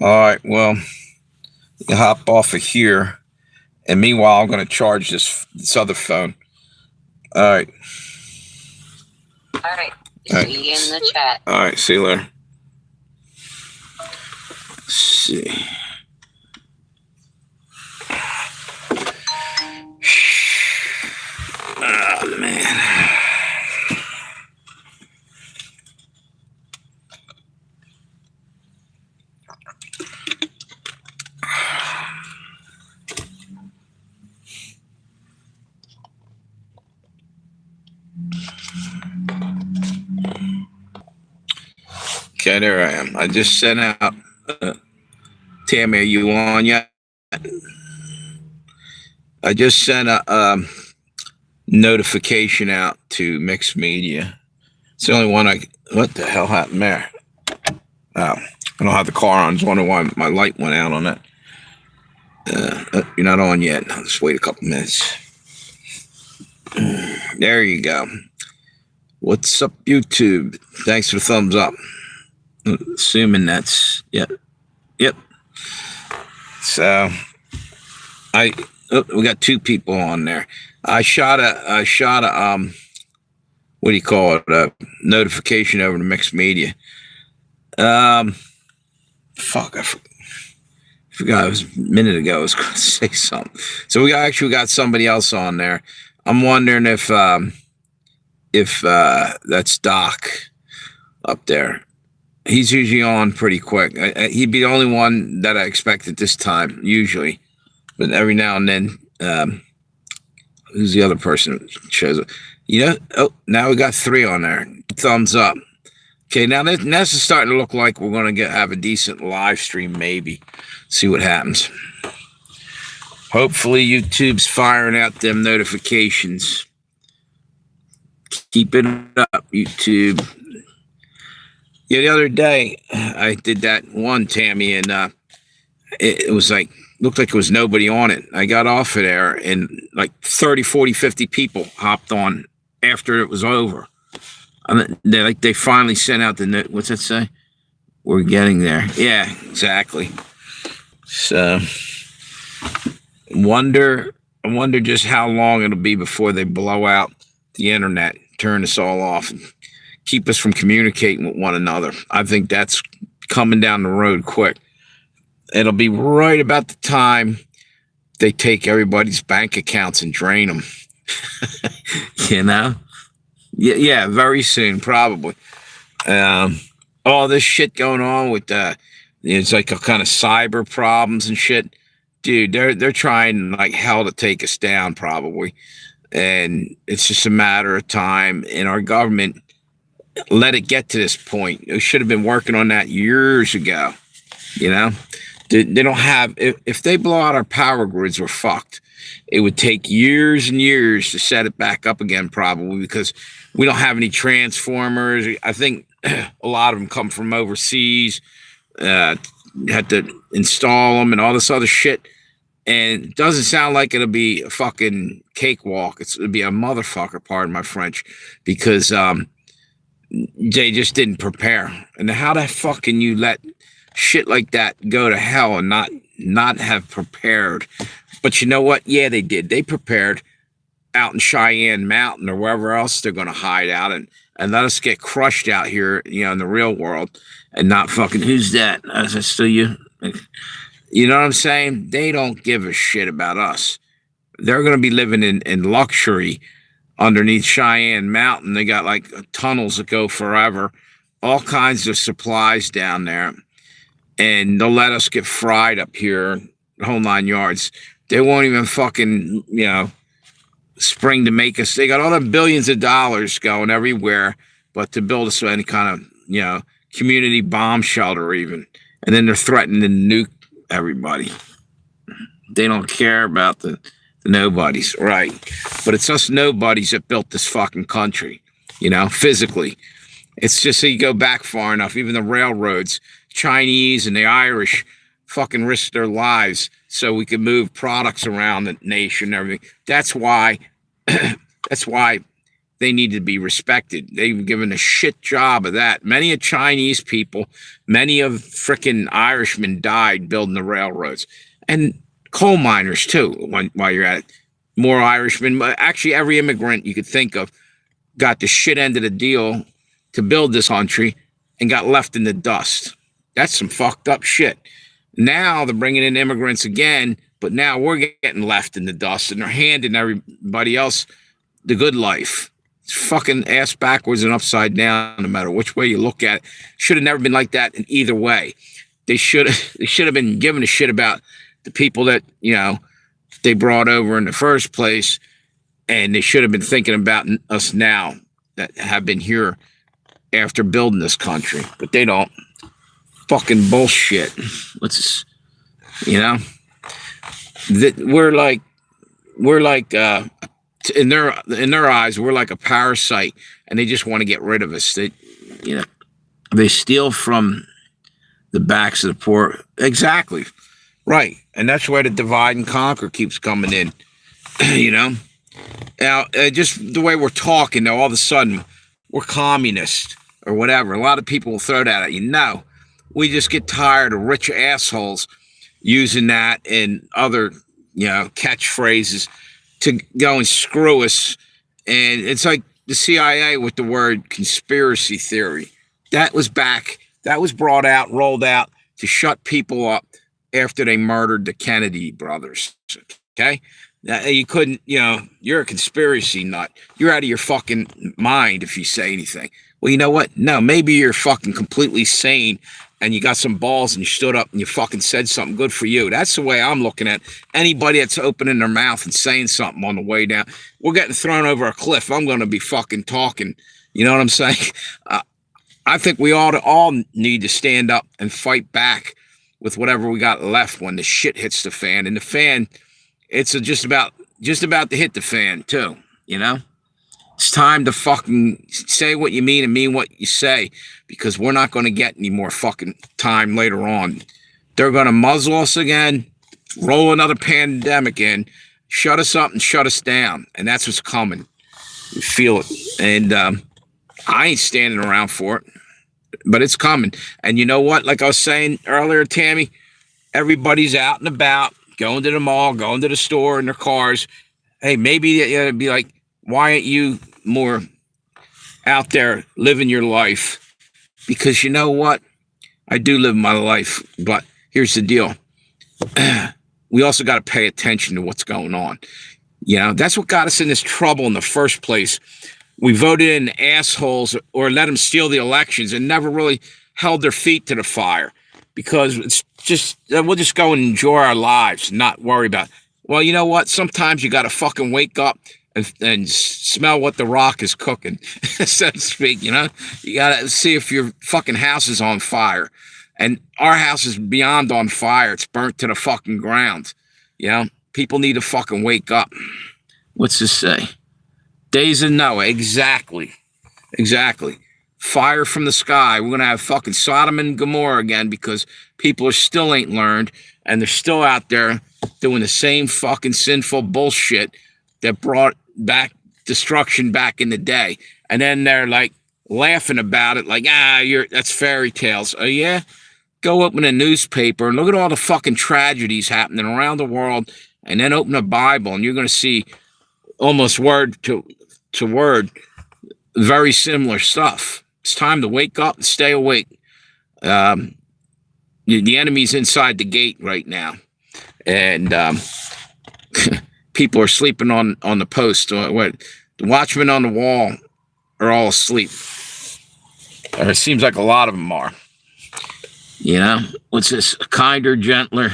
All right. Well, you hop off of here, and meanwhile, I'm going to charge this other phone. All right. All right. All right. See you in the chat. All right. See you later. Let's see. Oh, man. Okay, there I am. I just sent out. Tammy, are you on yet? I just sent a notification out to Mixed Media. It's the only one I. What the hell happened there? Oh, I don't have the car on. I was wondering why my light went out on it. You're not on yet. I'll just wait a couple minutes. There you go. What's up, YouTube? Thanks for the thumbs up. Assuming that's yep. So we got two people on there. I shot a what do you call it? A notification over to Mixed Media. Fuck, I forgot. It was a minute ago. I was going to say something. So we actually got somebody else on there. I'm wondering if that's Doc up there. He's usually on pretty quick. He'd be the only one that I expect at this time, usually. But every now and then, who's the other person that shows up? Now we got three on there. Thumbs up. Okay, now this is starting to look like we're going to have a decent live stream, maybe. See what happens. Hopefully YouTube's firing out them notifications. Keep it up, YouTube. Yeah, the other day, I did that one, Tammy, and it was like, looked like there was nobody on it. I got off of there, and like 30, 40, 50 people hopped on after it was over. They finally sent out the note. What's that say? We're getting there. Yeah, exactly. So, I wonder just how long it'll be before they blow out the internet, turn us all off, and keep us from communicating with one another. I think that's coming down the road quick. It'll be right about the time they take everybody's bank accounts and drain them. You know? Yeah, very soon, probably. All this shit going on with it's like a kind of cyber problems and shit. Dude, they're trying like hell to take us down, probably. And it's just a matter of time. And our government let it get to this point. They should have been working on that years ago. You know? They don't have, if they blow out our power grids, we're fucked. It would take years and years to set it back up again, probably, because we don't have any transformers. I think a lot of them come from overseas. Had to install them and all this other shit. And it doesn't sound like it'll be a fucking cakewalk. It'll be a motherfucker, pardon my French, because they just didn't prepare. And how the fuck can you let shit like that go to hell and not have prepared? But you know what? Yeah, they did. They prepared out in Cheyenne Mountain or wherever else they're going to hide out and let us get crushed out here, in the real world, and not fucking, who's that? Is that still you? You know what I'm saying? They don't give a shit about us. They're going to be living in luxury underneath Cheyenne Mountain. They got like tunnels that go forever, all kinds of supplies down there. And they'll let us get fried up here, the whole 9 yards. They won't even fucking, spring to make us. They got all the billions of dollars going everywhere, but to build us any kind of, community bomb shelter even. And then they're threatening to nuke everybody. They don't care about the nobodies, right? But it's us nobodies that built this fucking country, physically. It's just so you go back far enough, even the railroads, Chinese and the Irish fucking risked their lives so we could move products around the nation and everything. That's why they need to be respected. They've given a shit job of that. Many of Chinese people, many of frickin' Irishmen died building the railroads. And coal miners, too, while you're at it. More Irishmen. Actually, every immigrant you could think of got the shit end of the deal to build this country and got left in the dust. That's some fucked up shit. Now they're bringing in immigrants again, but now we're getting left in the dust and they're handing everybody else the good life. It's fucking ass backwards and upside down, no matter which way you look at it. Should have never been like that in either way. They should have been giving a shit about the people that, they brought over in the first place, and they should have been thinking about us now that have been here after building this country. But they don't. Fucking bullshit. We're like in their eyes, we're like a parasite, and they just want to get rid of us. They steal from the backs of the poor. Exactly. Right. And that's why the divide and conquer keeps coming in. Now, just the way we're talking, now all of a sudden we're communist or whatever. A lot of people will throw that at you. No, we just get tired of rich assholes using that and other, catchphrases to go and screw us. And it's like the CIA with the word conspiracy theory. That was brought out, rolled out to shut people up after they murdered the Kennedy brothers. Okay? You couldn't, you're a conspiracy nut. You're out of your fucking mind if you say anything. Well, you know what? No, maybe you're fucking completely sane and you got some balls and you stood up and you fucking said something. Good for you. That's the way I'm looking at anybody that's opening their mouth and saying something on the way down. We're getting thrown over a cliff. I'm going to be fucking talking. You know what I'm saying? I think we all need to stand up and fight back with whatever we got left when the shit hits the fan. And the fan, it's just about to hit the fan too, It's time to fucking say what you mean and mean what you say, because we're not going to get any more fucking time later on. They're going to muzzle us again, roll another pandemic in, shut us up and shut us down. And that's what's coming. You feel it. And I ain't standing around for it. But it's coming. And you know what? Like I was saying earlier, Tammy, everybody's out and about, going to the mall, going to the store in their cars. Hey, maybe it'd be like, why aren't you more out there living your life? Because you know what? I do live my life. But here's the deal. We also got to pay attention to what's going on. That's what got us in this trouble in the first place. We voted in assholes or let them steal the elections and never really held their feet to the fire, because it's just, we'll just go and enjoy our lives and not worry about it. Well, you know what? Sometimes you got to fucking wake up and smell what the rock is cooking, so to speak, You got to see if your fucking house is on fire. And our house is beyond on fire. It's burnt to the fucking ground. People need to fucking wake up. What's this say? Days of Noah, exactly. Fire from the sky. We're going to have fucking Sodom and Gomorrah again, because people still ain't learned, and they're still out there doing the same fucking sinful bullshit that brought back destruction back in the day. And then they're like laughing about it like, that's fairy tales. Oh yeah? Go open a newspaper and look at all the fucking tragedies happening around the world, and then open a Bible and you're going to see almost word to word, very similar stuff. It's time to wake up and stay awake. The enemy's inside the gate right now, and people are sleeping on the post. The watchmen on the wall are all asleep. It seems like a lot of them are. What's this? A kinder, gentler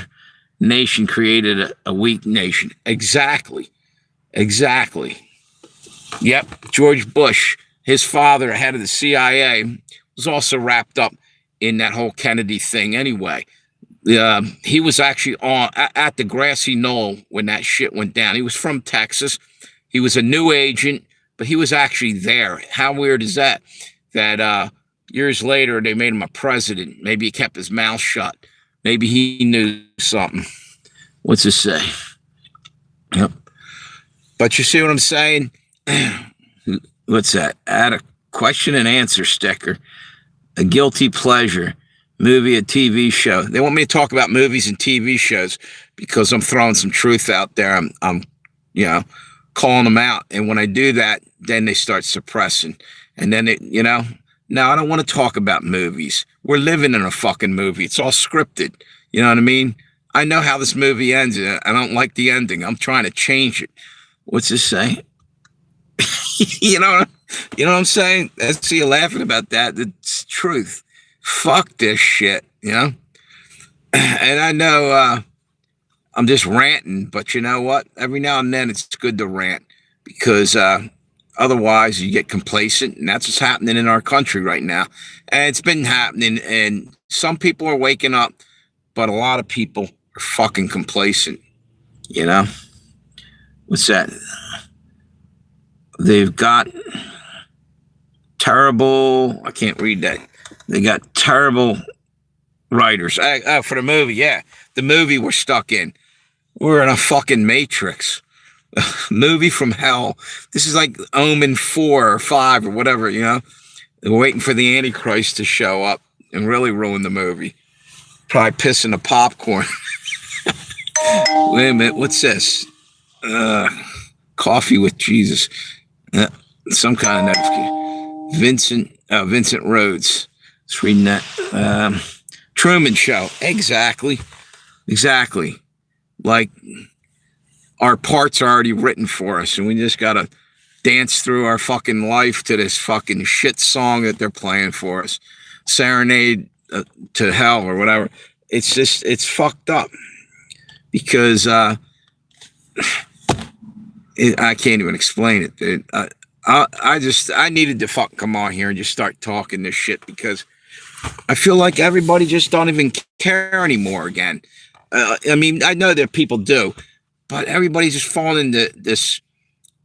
nation created a weak nation. Exactly. Yep, George Bush, his father, head of the CIA, was also wrapped up in that whole Kennedy thing anyway. He was actually at the grassy knoll when that shit went down. He was from Texas. He was a new agent, but he was actually there. How weird is that? That years later, they made him a president. Maybe he kept his mouth shut. Maybe he knew something. What's it say? Yep. But you see what I'm saying? what's that? Add a question and answer sticker. A guilty pleasure. Movie, a TV show. They want me to talk about movies and TV shows because I'm throwing some truth out there. I'm you know, calling them out. And when I do that, then they start suppressing. And then no, I don't want to talk about movies. We're living in a fucking movie. It's all scripted. You know what I mean? I know how this movie ends. And I don't like the ending. I'm trying to change it. What's this say? you know what I'm saying? I see you laughing about that. It's truth. Fuck this shit, And I know I'm just ranting, but you know what? Every now and then it's good to rant because otherwise you get complacent, and that's what's happening in our country right now. And it's been happening, and some people are waking up, but a lot of people are fucking complacent, What's that? They've got terrible, I can't read that. They got terrible writers. For the movie, yeah. The movie we're stuck in. We're in a fucking matrix. Movie from hell. This is like Omen 4 or 5 or whatever, They're waiting for the Antichrist to show up and really ruin the movie. Probably pissing the popcorn. Wait a minute, what's this? Coffee with Jesus. Some kind of notification. Vincent Rhodes. Just reading that. Truman Show. Exactly. Like, our parts are already written for us, and we just gotta dance through our fucking life to this fucking shit song that they're playing for us. Serenade to Hell or whatever. It's fucked up. Because I can't even explain it, dude. I needed to fucking come on here and just start talking this shit because I feel like everybody just don't even care anymore again. I mean, I know that people do, but everybody's just falling into this,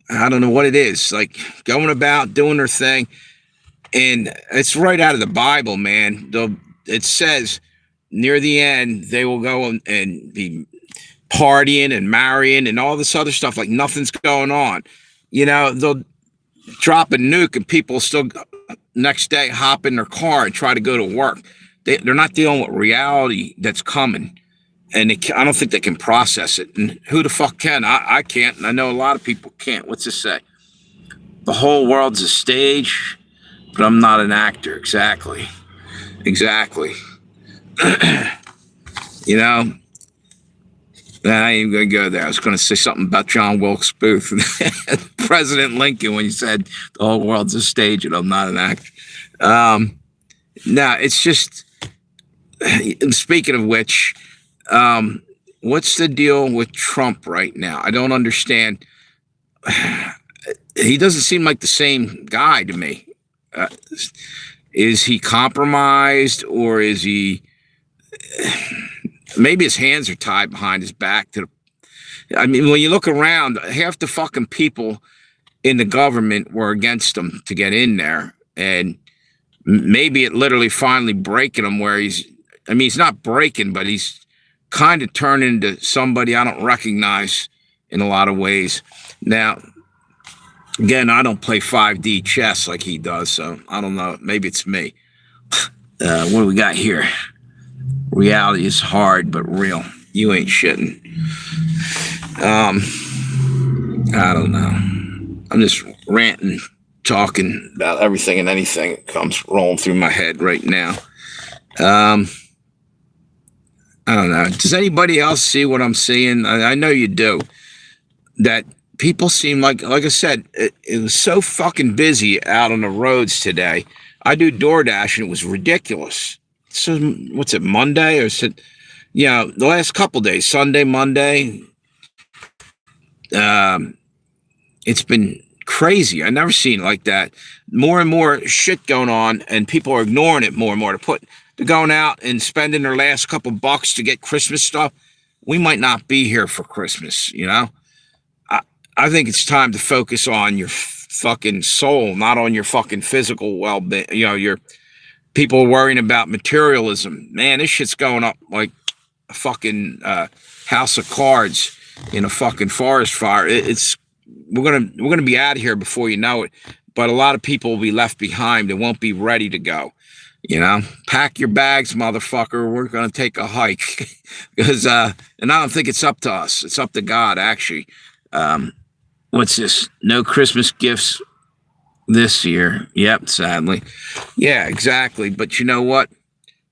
I don't know what it is, like going about doing their thing. And it's right out of the Bible, man. It says near the end, they will go and be partying and marrying and all this other stuff like nothing's going on. They'll drop a nuke and people still next day hop in their car and try to go to work. They're not dealing with reality that's coming. And I don't think they can process it. And who the fuck can? I can't. And I know a lot of people can't. What's this say? The whole world's a stage, but I'm not an actor. Exactly. I ain't going to go there. I was going to say something about John Wilkes Booth. President Lincoln when he said the whole world's a stage and I'm not an actor. No, it's just, speaking of which, what's the deal with Trump right now? I don't understand. He doesn't seem like the same guy to me. Is he compromised or is he... Maybe his hands are tied behind his back. I mean, when you look around, half the fucking people in the government were against him to get in there. And maybe it literally finally breaking him where he's not breaking, but he's kind of turned into somebody I don't recognize in a lot of ways. Now, again, I don't play 5D chess like he does, so I don't know. Maybe it's me. What do we got here? Reality is hard, but real. You ain't shitting. I don't know. I'm just ranting, talking about everything and anything that comes rolling through my head right now. I don't know. Does anybody else see what I'm seeing? I know you do. That people seem like I said, it was so fucking busy out on the roads today. I do DoorDash and it was ridiculous. So what's it, Monday or is it, the last couple days, Sunday, Monday, it's been crazy. I never seen it like that. More and more shit going on and people are ignoring it more and more. They're going out and spending their last couple bucks to get Christmas stuff. We might not be here for Christmas, I think it's time to focus on your fucking soul, not on your fucking physical well-being, your... People are worrying about materialism. Man, this shit's going up like a fucking house of cards in a fucking forest fire. We're gonna be out of here before you know it. but a lot of people will be left behind. They won't be ready to go. Pack your bags, motherfucker. We're going to take a hike. Because, and I don't think it's up to us. It's up to God, actually. What's this? No Christmas gifts this year. Yep, sadly. Yeah, exactly. But you know what?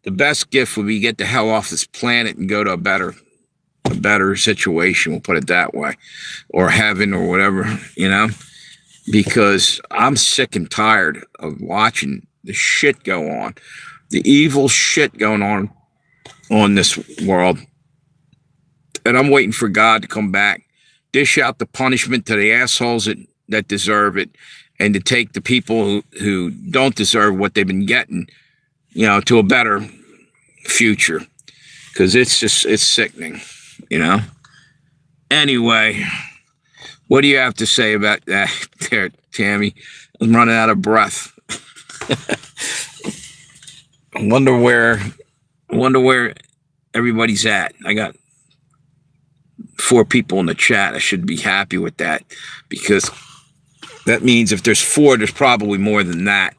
The best gift would be get the hell off this planet and go to a better situation. We'll put it that way. Or heaven or whatever, because I'm sick and tired of watching the shit go on, the evil shit going on this world. And I'm waiting for God to come back, dish out the punishment to the assholes that deserve it, and to take the people who don't deserve what they've been getting, to a better future. Because it's sickening, Anyway, what do you have to say about that there, Tammy? I'm running out of breath. I wonder where everybody's at. I got 4 people in the chat. I should be happy with that, because that means if there's 4, there's probably more than that.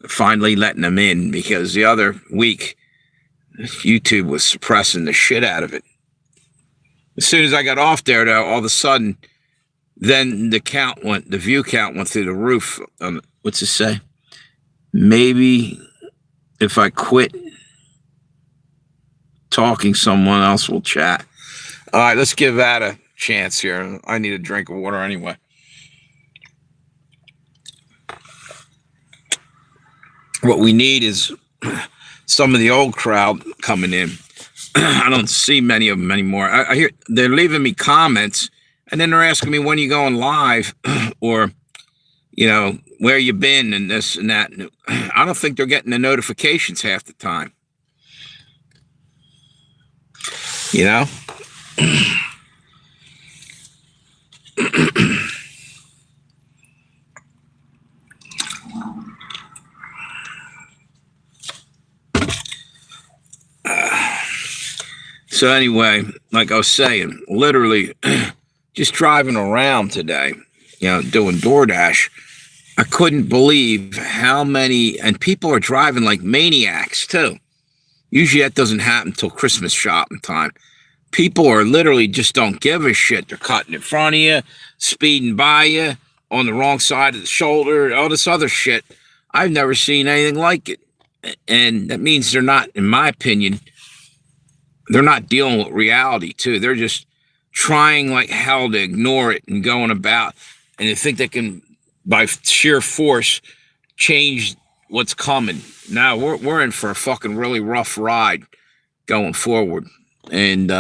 Finally letting them in, because the other week YouTube was suppressing the shit out of it. As soon as I got off there, though, all of a sudden, then the view count went through the roof. What's it say? Maybe if I quit talking, someone else will chat. All right, let's give that a chance here. I need a drink of water anyway. What we need is some of the old crowd coming in. I don't see many of them anymore. I hear they're leaving me comments, and then they're asking me when you going live, or where you been and this and that. I don't think they're getting the notifications half the time. So anyway, like I was saying, literally just driving around today, doing DoorDash, I couldn't believe how many, and people are driving like maniacs too. Usually that doesn't happen until Christmas shopping time. People are literally just don't give a shit. They're cutting in front of you, speeding by you, on the wrong side of the shoulder, all this other shit. I've never seen anything like it. And that means they're not, in my opinion, they're not dealing with reality too. They're just trying like hell to ignore it and going about, and they think they can, by sheer force, change what's coming. Now we're in for a fucking really rough ride going forward, and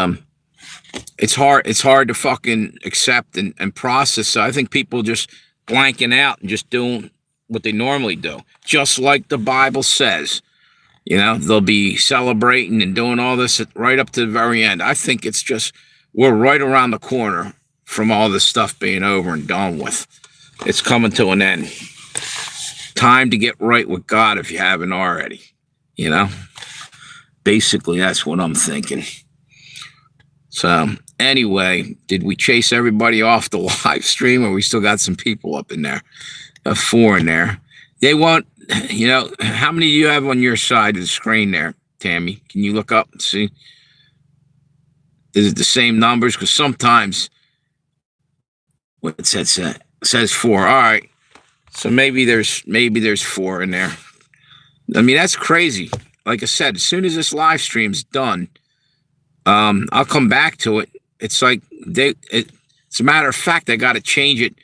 it's hard to fucking accept and process. So I think people just blanking out and just doing what they normally do, just like the Bible says. They'll be celebrating and doing all this right up to the very end. I think it's just, we're right around the corner from all this stuff being over and done with. It's coming to an end. Time to get right with God if you haven't already. Basically, that's what I'm thinking. So anyway, did we chase everybody off the live stream, or we still got some people up in there? 4 in there. They won't, how many do you have on your side of the screen there, Tammy? Can you look up and see? Is it the same numbers? Because sometimes what it says 4. All right. So maybe there's 4 in there. I mean, that's crazy. Like I said, as soon as this live stream's done, I'll come back to it. It's like it's a matter of fact, I got to change it.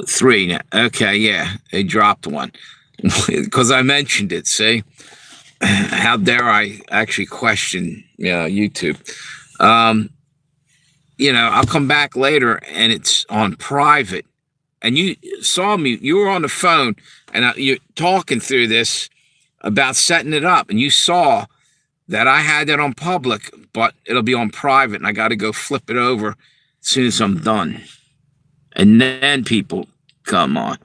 3 now. Okay, yeah, they dropped 1 because I mentioned it. See, how dare I actually question YouTube? I'll come back later and it's on private. And you saw me. You were on the phone and you're talking through this about setting it up, and you saw that I had that on public, but it'll be on private, and I got to go flip it over as soon as I'm done. And then people come on.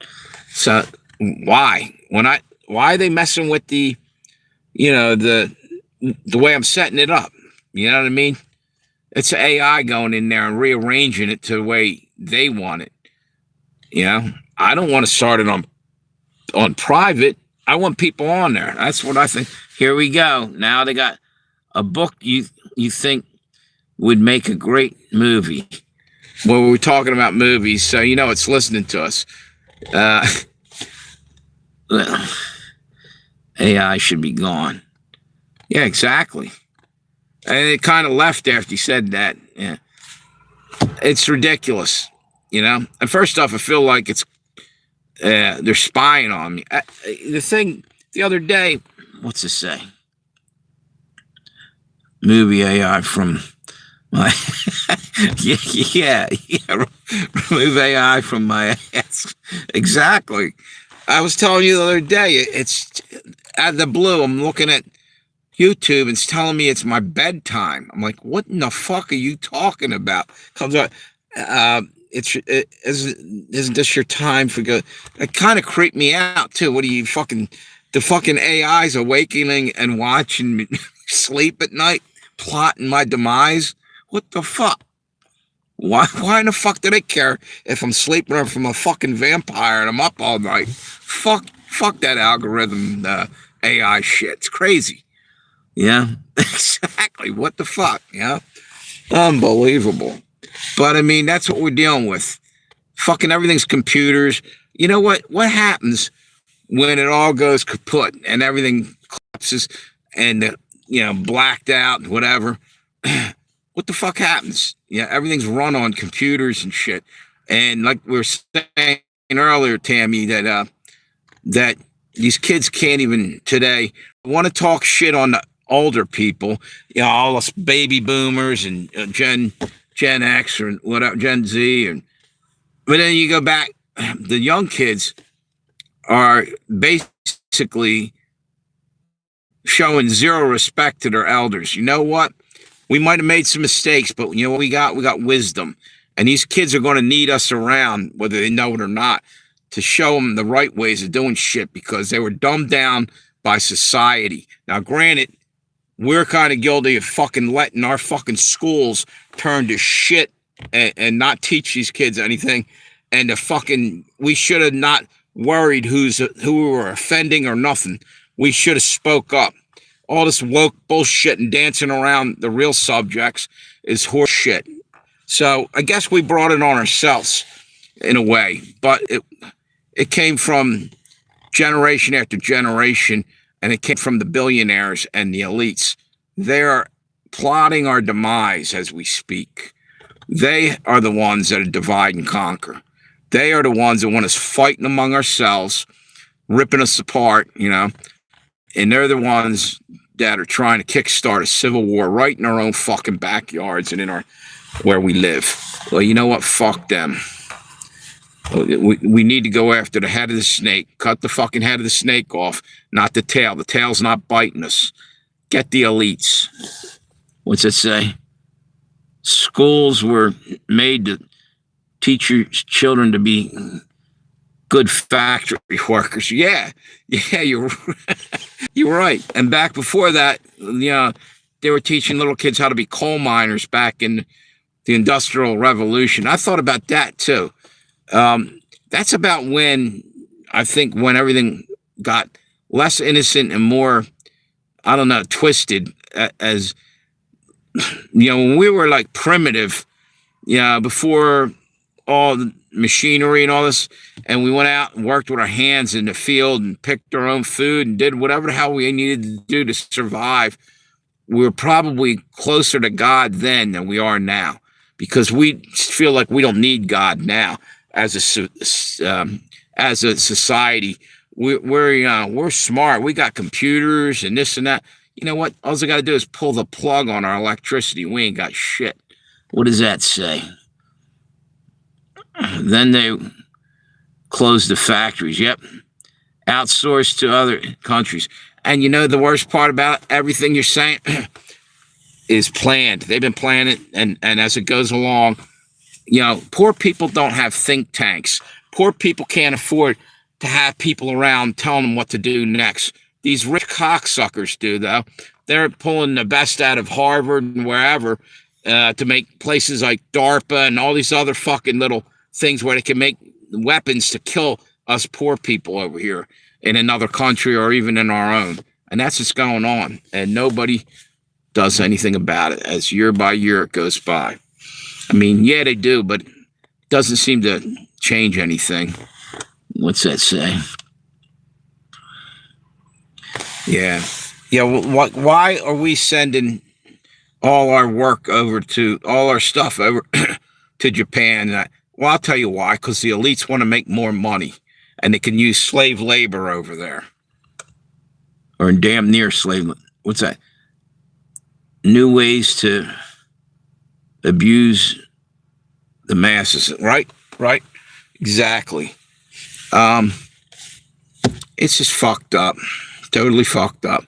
So why are they messing with the way I'm setting it up? You know what I mean? It's AI going in there and rearranging it to the way they want it. I don't want to start it on private. I want people on there. That's what I think. Here we go. Now they got a book you think would make a great movie. Well, we're talking about movies, so you know it's listening to us. Well, AI should be gone. Yeah, exactly. And it kind of left after he said that. Yeah, it's ridiculous. And first off, I feel like they're spying on me. The other day, what's it say? Movie AI from my yeah. Remove AI from my ass. Exactly. I was telling you the other day, it's out of the blue. I'm looking at YouTube and it's telling me it's my bedtime. I'm like, what in the fuck are you talking about? Comes out, isn't this your time for go? It kind of creeped me out too. What are you the fucking AI's awakening and watching me sleep at night, plotting my demise? What the fuck? Why in the fuck do they care if I'm sleeping or if I'm a fucking vampire and I'm up all night? Fuck that algorithm AI shit. It's crazy. Yeah, exactly. What the fuck? Yeah, unbelievable. But I mean, that's what we're dealing with. Fucking everything's computers. You know what? What happens when it all goes kaput and everything collapses and blacked out, whatever? What the fuck happens? Yeah, everything's run on computers and shit. And like we were saying earlier, Tammy, that these kids can't even today want to talk shit on the older people. All us baby boomers and Gen X or whatever, Gen Z, but then you go back, the young kids are basically showing zero respect to their elders. You know what? We might have made some mistakes, but you know what we got? We got wisdom. And these kids are going to need us around, whether they know it or not, to show them the right ways of doing shit because they were dumbed down by society. Now, granted, we're kind of guilty of fucking letting our fucking schools turn to shit and not teach these kids anything. And we should have not worried who we were offending or nothing. We should have spoke up. All this woke bullshit and dancing around the real subjects is horse shit. So I guess we brought it on ourselves in a way, but it came from generation after generation, and it came from the billionaires and the elites. They're plotting our demise as we speak. They are the ones that are divide and conquer. They are the ones that want us fighting among ourselves, ripping us apart, and they're the ones that are trying to kickstart a civil war right in our own fucking backyards and where we live. Well, you know what? Fuck them. We need to go after the head of the snake. Cut the fucking head of the snake off, not the tail. The tail's not biting us. Get the elites. What's it say? Schools were made to teach your children to be good factory workers. Yeah, you're right. And back before that, they were teaching little kids how to be coal miners back in the Industrial Revolution. I thought about that too. That's about when everything got less innocent and more, I don't know, twisted. As when we were like primitive, before all the machinery and all this, and we went out and worked with our hands in the field and picked our own food and did whatever the hell we needed to do to survive. We were probably closer to God then than we are now, because we feel like we don't need God now as a society. We're smart. We got computers and this and that. You know what? All I got to do is pull the plug on our electricity. We ain't got shit. What does that say? Then they closed the factories. Yep. Outsourced to other countries. And the worst part about everything you're saying is planned. They've been planning, and as it goes along, poor people don't have think tanks. Poor people can't afford to have people around telling them what to do next. These rich cocksuckers do, though. They're pulling the best out of Harvard and wherever to make places like DARPA and all these other fucking little things where they can make weapons to kill us poor people over here in another country or even in our own. And that's what's going on. And nobody does anything about it as year by year it goes by. I mean, yeah, they do, but it doesn't seem to change anything. What's that say? Yeah. Yeah. Well, why are we sending all our work over to all our stuff over to Japan? Well, I'll tell you why. Because the elites want to make more money, and they can use slave labor over there, or damn near slave. What's that? New ways to abuse the masses. Right. Exactly. It's just fucked up. Totally fucked up.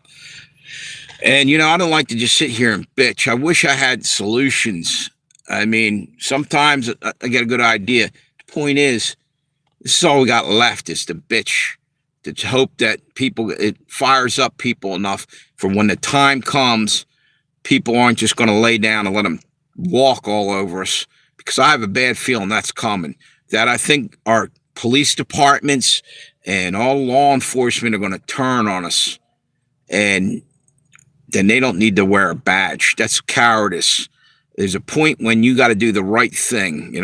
And, I don't like to just sit here and bitch. I wish I had solutions. I mean, sometimes I get a good idea. The point is, this is all we got left is to bitch, to hope that it fires up people enough for when the time comes, people aren't just going to lay down and let them walk all over us. Because I have a bad feeling that's coming. That I think our police departments and all law enforcement are going to turn on us. And then they don't need to wear a badge. That's cowardice. There's a point when you got to do the right thing,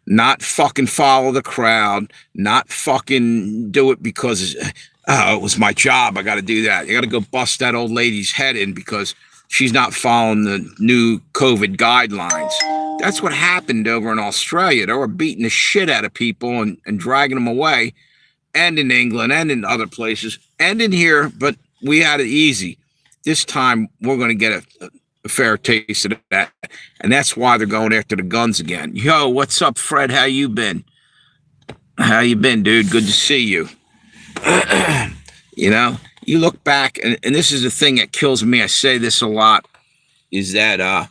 not fucking follow the crowd, not fucking do it because, it was my job. I got to do that. You got to go bust that old lady's head in because she's not following the new COVID guidelines. That's what happened over in Australia. They were beating the shit out of people and dragging them away, and in England and in other places and in here, but we had it easy. This time we're going to get a fair taste of that, and that's why they're going after the guns again. Yo, what's up, Fred? How you been? How you been, dude? Good to see you. You look back, and this is the thing that kills me. I say this a lot, is that,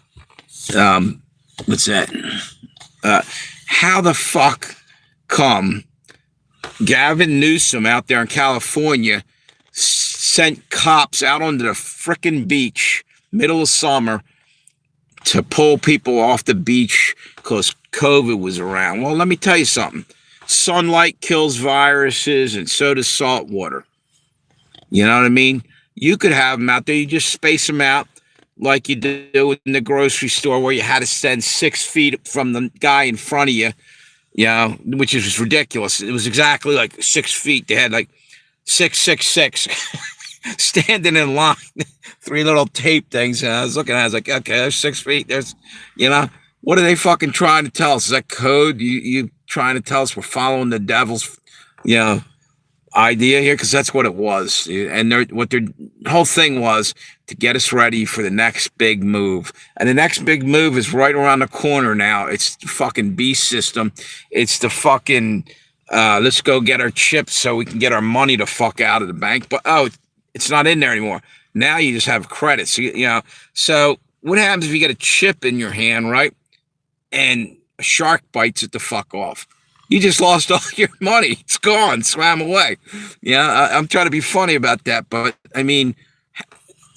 what's that? How the fuck come Gavin Newsom out there in California sent cops out onto the frickin' beach, middle of summer, to pull people off the beach because COVID was around? Well, let me tell you something. Sunlight kills viruses, and so does salt water. You know what I mean? You could have them out there. You just space them out like you do in the grocery store where you had to stand 6 feet from the guy in front of you, which is ridiculous. It was exactly like 6 feet. They had like 666 standing in line, 3 little tape things. And I was looking at it, I was like, okay, there's 6 feet. There's, what are they fucking trying to tell us? Is that code? You trying to tell us we're following the devil's, idea here? Because that's what it was. And their whole thing was to get us ready for the next big move. And the next big move is right around the corner now. It's the fucking beast system. It's the fucking, let's go get our chips so we can get our money to fuck out of the bank. But, it's not in there anymore. Now you just have credits, So what happens if you get a chip in your hand, right? And a shark bites it the fuck off? You just lost all your money. It's gone, swam away. I'm trying to be funny about that, but I mean,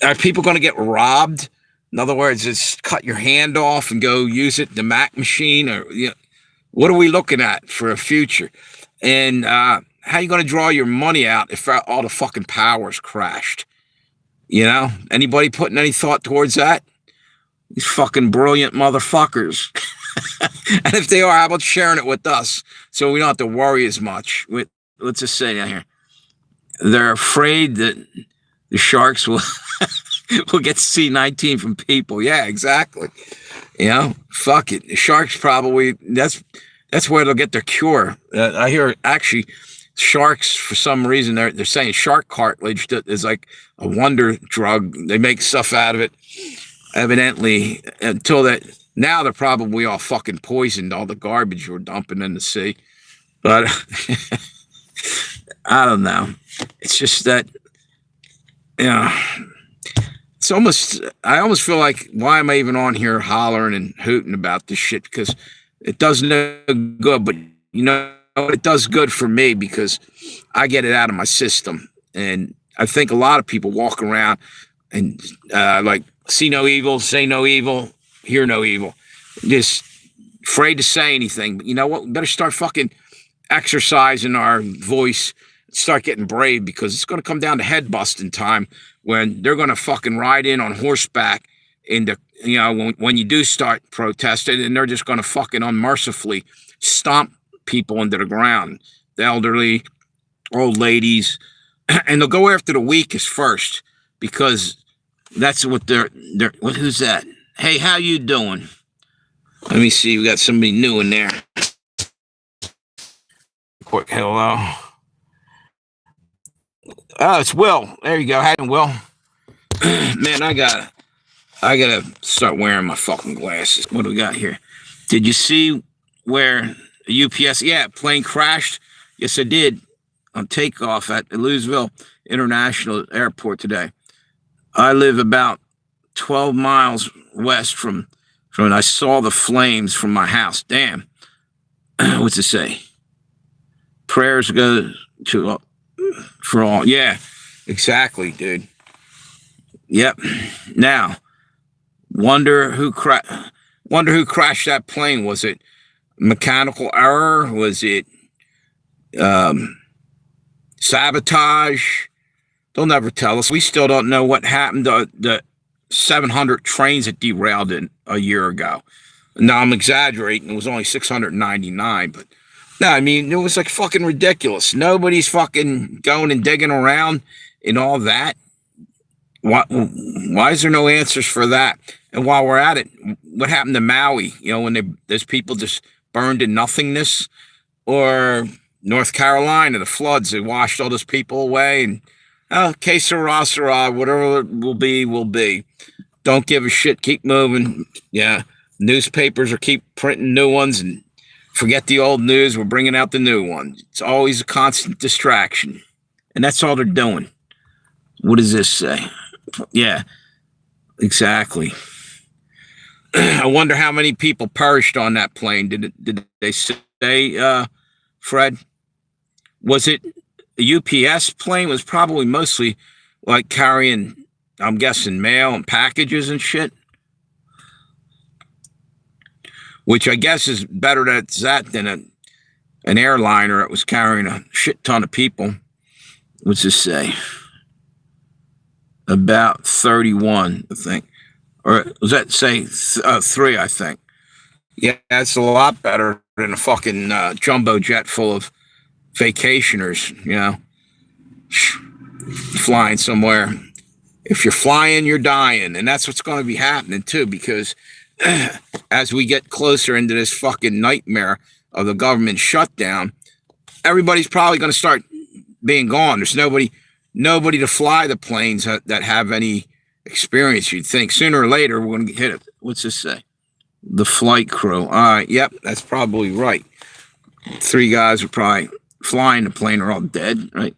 are people going to get robbed? In other words, just cut your hand off and go use it, the Mac machine, or what are we looking at for a future? And how are you going to draw your money out if all the fucking power's crashed? Anybody putting any thought towards that? These fucking brilliant motherfuckers. And if they are, how about sharing it with us so we don't have to worry as much? Let's just say down here, they're afraid that the sharks will will get C-19 from people. Yeah, exactly. Fuck it. The sharks probably, that's where they'll get their cure. I hear actually sharks, for some reason, they're saying shark cartilage is like a wonder drug. They make stuff out of it, evidently, until that. Now they're probably all fucking poisoned, all the garbage we're dumping in the sea. But I don't know. It's just that, it's almost, I almost feel like, why am I even on here hollering and hooting about this shit? Because it does no good, but it does good for me because I get it out of my system. And I think a lot of people walk around and like see no evil, say no evil, hear no evil, just afraid to say anything. But you know what? We better start fucking exercising our voice, start getting brave, because it's going to come down to head busting time when they're going to fucking ride in on horseback into, when you do start protesting, and they're just going to fucking unmercifully stomp people into the ground, the elderly, old ladies, and they'll go after the weakest first, because that's what they're who's that? Hey, how you doing? Let me see. We got somebody new in there. Quick hello. Oh, it's Will. There you go. Hey, Will. Man, I gotta start wearing my fucking glasses. What do we got here? Did you see where the UPS? Yeah, plane crashed. Yes, I did. On takeoff at Louisville International Airport today. I live about 12 miles west from, and I saw the flames from my house. Damn. What's it say? Prayers go to for all. Yeah, exactly, dude. Yep. Now, wonder who crashed that plane. Was it mechanical error? Was it sabotage? They'll never tell us. We still don't know what happened to the 700 trains that derailed it a year ago. Now, I'm exaggerating. It was only 699, but no, I mean, it was like fucking ridiculous. Nobody's fucking going and digging around and all that. Why is there no answers for that? And while we're at it, what happened to Maui? When those people just burned to nothingness? Or North Carolina, the floods, they washed all those people away, and que sera, whatever it will be. Don't give a shit. Keep moving. Yeah, newspapers are keep printing new ones, and forget the old news. We're bringing out the new one. It's always a constant distraction, and that's all they're doing. What does this say? Yeah, exactly. I wonder how many people perished on that plane. Did they say, Fred? Was it a UPS plane? It was probably mostly like carrying, I'm guessing, mail and packages and shit. Which I guess is better that than an airliner that was carrying a shit ton of people. What's this say? About 31, I think. Or was that say 3, I think. Yeah, that's a lot better than a fucking jumbo jet full of vacationers, flying somewhere. If you're flying, you're dying. And that's what's going to be happening too, because as we get closer into this fucking nightmare of the government shutdown, everybody's probably going to start being gone. There's nobody to fly the planes that have any experience. You'd think sooner or later we're going to hit it. What's this say? The flight crew. All right. Yep, that's probably right. 3 guys were probably flying the plane are all dead, right?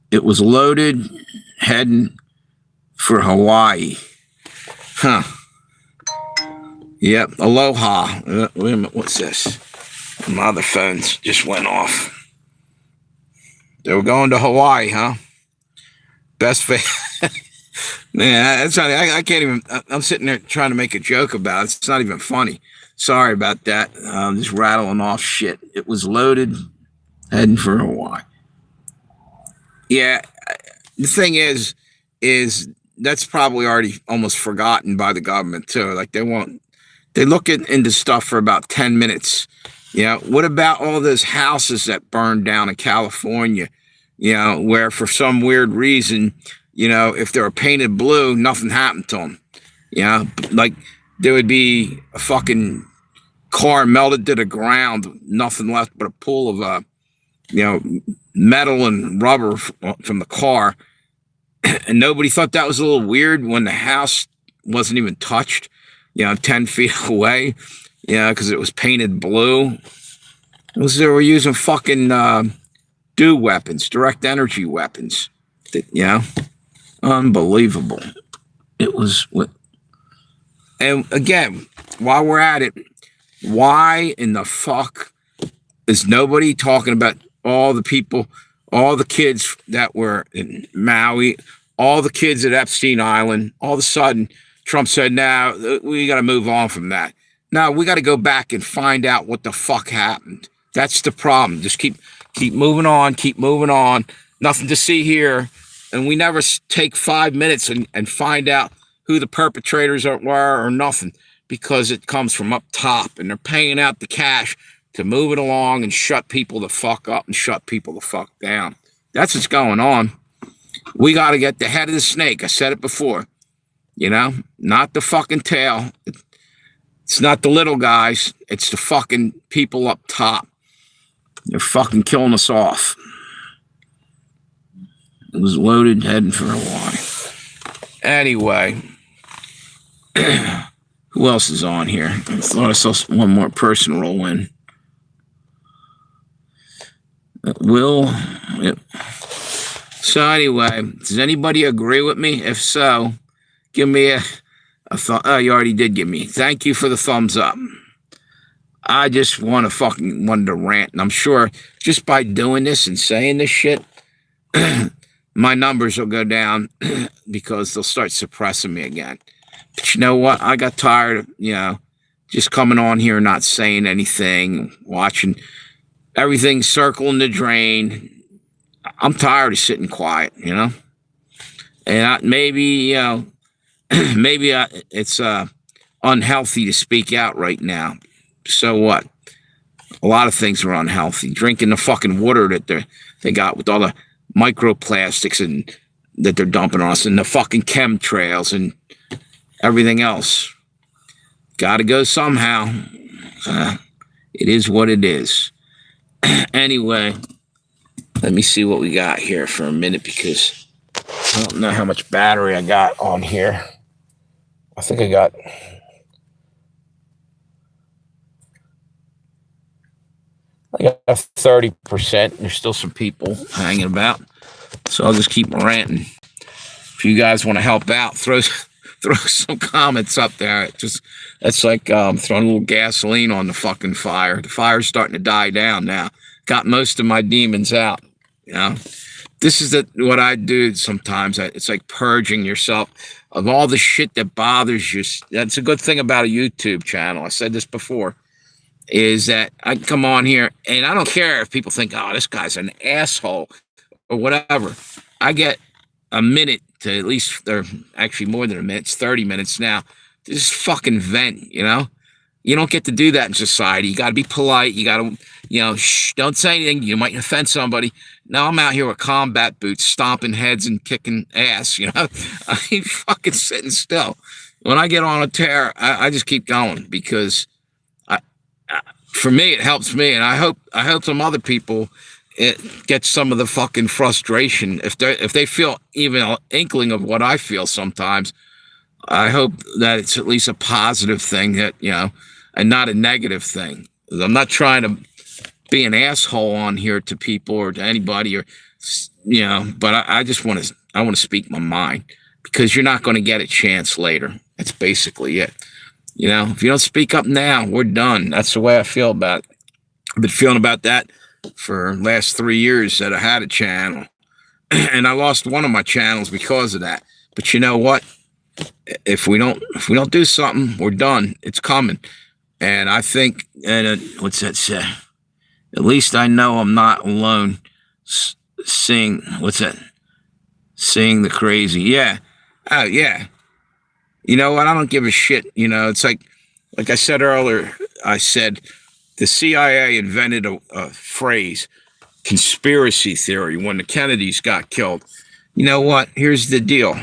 It was loaded, heading for Hawaii. Huh. Yep, aloha. Wait a minute, what's this? My other phones just went off. They were going to Hawaii, huh? Best Man, that's not, I can't even, I'm sitting there trying to make a joke about it. It's not even funny. Sorry about that. I'm just rattling off shit. It was loaded, heading for Hawaii. Yeah, the thing is that's probably already almost forgotten by the government too. Like they look into stuff for about 10 minutes. What about all those houses that burned down in California? Where for some weird reason, if they were painted blue, nothing happened to them. Like there would be a fucking car melted to the ground, nothing left but a pool of, metal and rubber from the car. And nobody thought that was a little weird when the house wasn't even touched, 10 feet away, because it was painted blue. They were using fucking DEW weapons, direct energy weapons. Unbelievable. It was what. And again, while we're at it, why in the fuck is nobody talking about all the people, all the kids that were in Maui, all the kids at Epstein Island? All of a sudden, Trump said, "Now we got to move on from that. Now we got to go back and find out what the fuck happened." That's the problem. Just keep moving on, keep moving on. Nothing to see here. And we never take 5 minutes and find out who the perpetrators were or nothing, because it comes from up top and they're paying out the cash to move it along and shut people the fuck up and shut people the fuck down. That's what's going on. We got to get the head of the snake. I said it before, not the fucking tail. It's not the little guys. It's the fucking people up top. They're fucking killing us off. It was loaded, heading for Hawaii. Anyway, who else is on here? I thought I saw one more person roll in. Will. Yep. So anyway, does anybody agree with me? If so, give me a thought. Oh, you already did give me. Thank you for the thumbs up. I just wanted to rant, and I'm sure just by doing this and saying this shit, my numbers will go down because they'll start suppressing me again. But you know what? I got tired of, just coming on here and not saying anything, watching everything circling the drain. I'm tired of sitting quiet, and maybe it's unhealthy to speak out right now. So what? A lot of things are unhealthy. Drinking the fucking water that they got with all the microplastics and that they're dumping on us, and the fucking chemtrails and everything else. Got to go somehow. It is what it is. Anyway, let me see what we got here for a minute, because I don't know how much battery I got on here. I think I got 30%. There's still some people hanging about, so I'll just keep ranting. If you guys want to help out, throw some comments up there. That's like throwing a little gasoline on the fucking fire. The fire's starting to die down now. Got most of my demons out. This is what I do sometimes. It's like purging yourself of all the shit that bothers you. That's a good thing about a YouTube channel. I said this before. Is that I come on here and I don't care if people think, oh, this guy's an asshole or whatever. I get a minute to, at least, they're actually more than a minute, it's 30 minutes now, to just fucking vent, You don't get to do that in society. You got to be polite. You got to, don't say anything. You might offend somebody. Now I'm out here with combat boots, stomping heads and kicking ass, I ain't fucking sitting still. When I get on a tear, I just keep going, because for me, it helps me, and I hope some other people get some of the fucking frustration. If they feel even an inkling of what I feel sometimes, I hope that it's at least a positive thing, that and not a negative thing. I'm not trying to be an asshole on here to people or to anybody, or but I just want to speak my mind, because you're not going to get a chance later. That's basically it. If you don't speak up now, we're done. That's the way I feel about it. I've been feeling about that for the last 3 years that I had a channel. And I lost one of my channels because of that. But you know what? If we don't do something, we're done. It's coming. And I think, what's that say? At least I know I'm not alone seeing, what's that? Seeing the crazy. Yeah. Oh, yeah. You know what? I don't give a shit. It's like I said earlier, I said the CIA invented a phrase, conspiracy theory, when the Kennedys got killed. You know what? Here's the deal.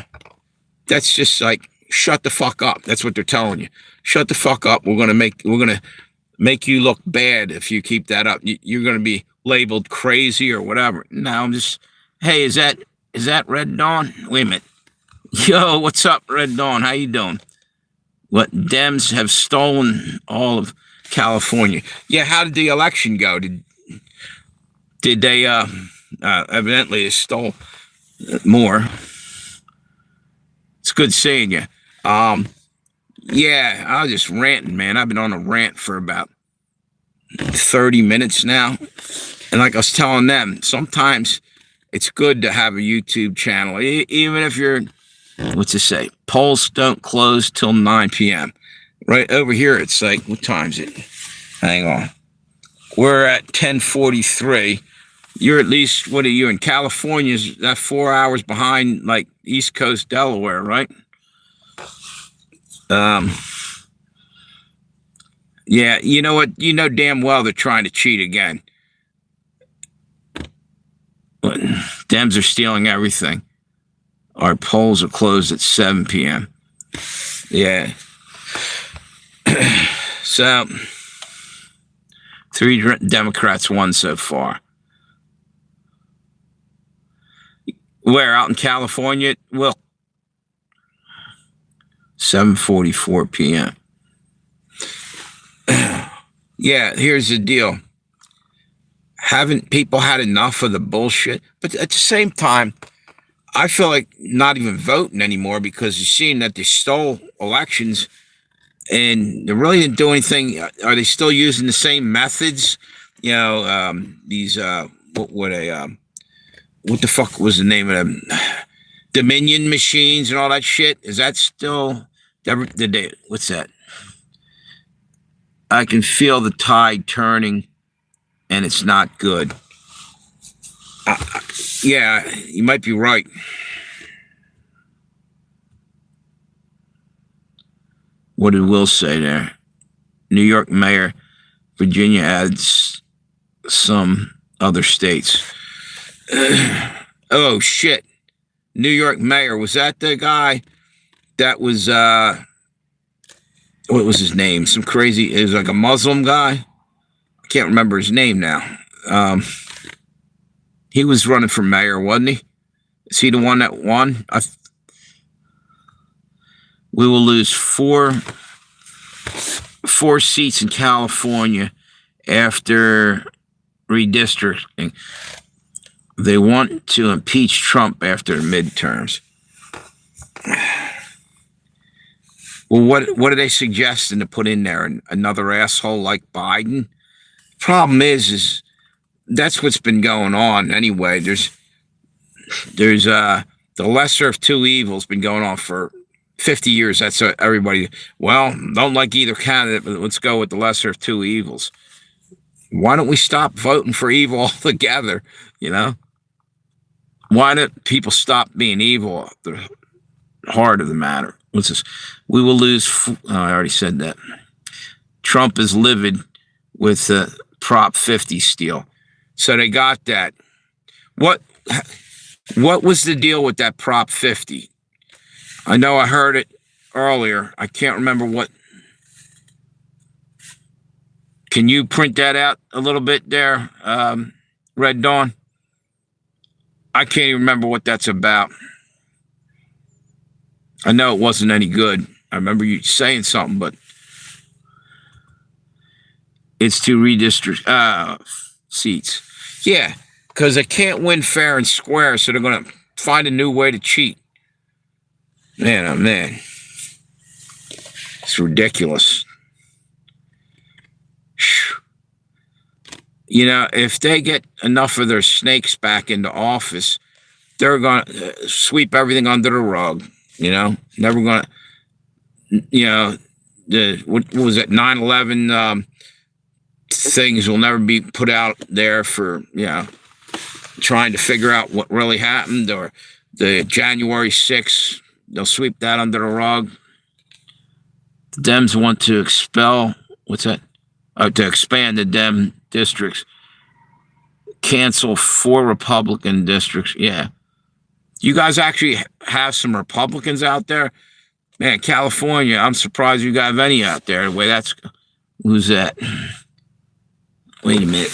That's just like, shut the fuck up. That's what they're telling you. Shut the fuck up. We're gonna make you look bad if you keep that up. You're gonna be labeled crazy or whatever. No, I'm just, hey, is that Red Dawn? Wait a minute. Yo, what's up, Red Dawn? How you doing? What, Dems have stolen all of California? Yeah, how did the election go? Did they evidently they stole more? It's good seeing you. Yeah, I was just ranting, man. I've been on a rant for about 30 minutes now. And like I was telling them, sometimes it's good to have a YouTube channel, even if you're, what's it say? Polls don't close till 9 p.m. Right over here, it's like, what time is it? Hang on. We're at 10:43. You're at least, what are you in California? Is that 4 hours behind, like East Coast Delaware, right? Yeah, you know what? You know damn well they're trying to cheat again. But Dems are stealing everything. Our polls are closed at 7 p.m. Yeah. So, 3 Democrats won so far. Where? Out in California? Well, 7:44 p.m. Yeah, here's the deal. Haven't people had enough of the bullshit? But at the same time, I feel like not even voting anymore because you're seeing that they stole elections and they really didn't do anything. Are they still using the same methods? You know, these what the fuck was the name of them? Dominion machines and all that shit. Is that still? Did they? What's that? I can feel the tide turning, and it's not good. Yeah, you might be right. What did Will say there? New York mayor, Virginia adds some other states. Oh shit! New York mayor, was that the guy that was what was his name? Some crazy, it was like a Muslim guy. I can't remember his name now. He was running for mayor, wasn't he? Is he the one that won? We will lose four seats in California after redistricting. They want to impeach Trump after the midterms. Well, what are they suggesting to put in there? Another asshole like Biden? Problem is that's what's been going on anyway. There's the lesser of two evils been going on for 50 years. That's everybody. Well, don't like either candidate, but let's go with the lesser of two evils. Why don't we stop voting for evil altogether? You know, why don't people stop being evil at the heart of the matter? What's this? We will lose. I already said that. Trump is livid with the Prop 50 steal. So they got that. What was the deal with that Prop 50? I know I heard it earlier. I can't remember what. Can you print that out a little bit there, Red Dawn? I can't even remember what that's about. I know it wasn't any good. I remember you saying something, but it's to redistrict seats. Yeah, because they can't win fair and square, so they're going to find a new way to cheat. Man, oh man. It's ridiculous. You know, if they get enough of their snakes back into office, they're going to sweep everything under the rug. You know, never going to, you know, what was it, 9/11 things will never be put out there for, you know, trying to figure out what really happened, or the January 6th, they'll sweep that under the rug. The Dems want to expel, what's that? To expand the Dem districts, cancel 4 Republican districts. Yeah. You guys actually have some Republicans out there? Man, California, I'm surprised you got any out there. The way that's, who's that? Wait a minute.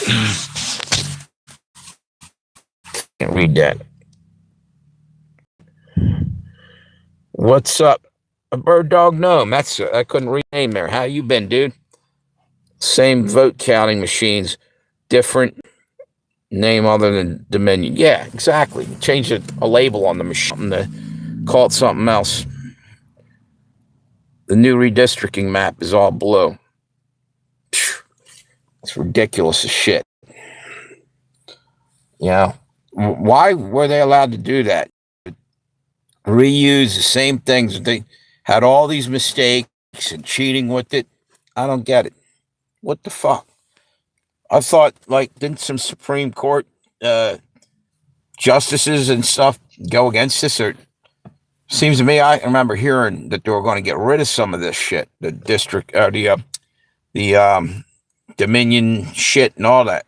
Can't read that. What's up? A bird dog gnome. I couldn't read the name there. How you been, dude? Same vote counting machines, different name other than Dominion. Yeah, exactly. Change a label on the machine to call it something else. The new redistricting map is all blue. It's ridiculous as shit. You know, why were they allowed to do that? Reuse the same things. They had all these mistakes and cheating with it. I don't get it. What the fuck? I thought, like, didn't some Supreme Court uh, justices and stuff go against this? Or seems to me, I remember hearing that they were going to get rid of some of this shit, the district, the Dominion shit and all that.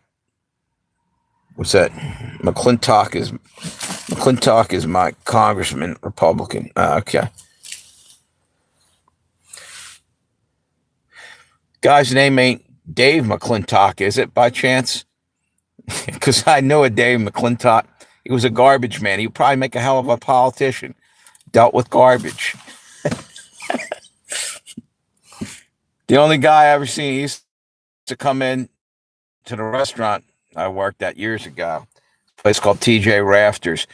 What's that? McClintock is my congressman, Republican. Okay. Guy's name ain't Dave McClintock, is it, by chance? Because I know a Dave McClintock. He was a garbage man. He'd probably make a hell of a politician. Dealt with garbage. The only guy I ever seen, he used to come in to the restaurant I worked at years ago, a place called TJ Rafters.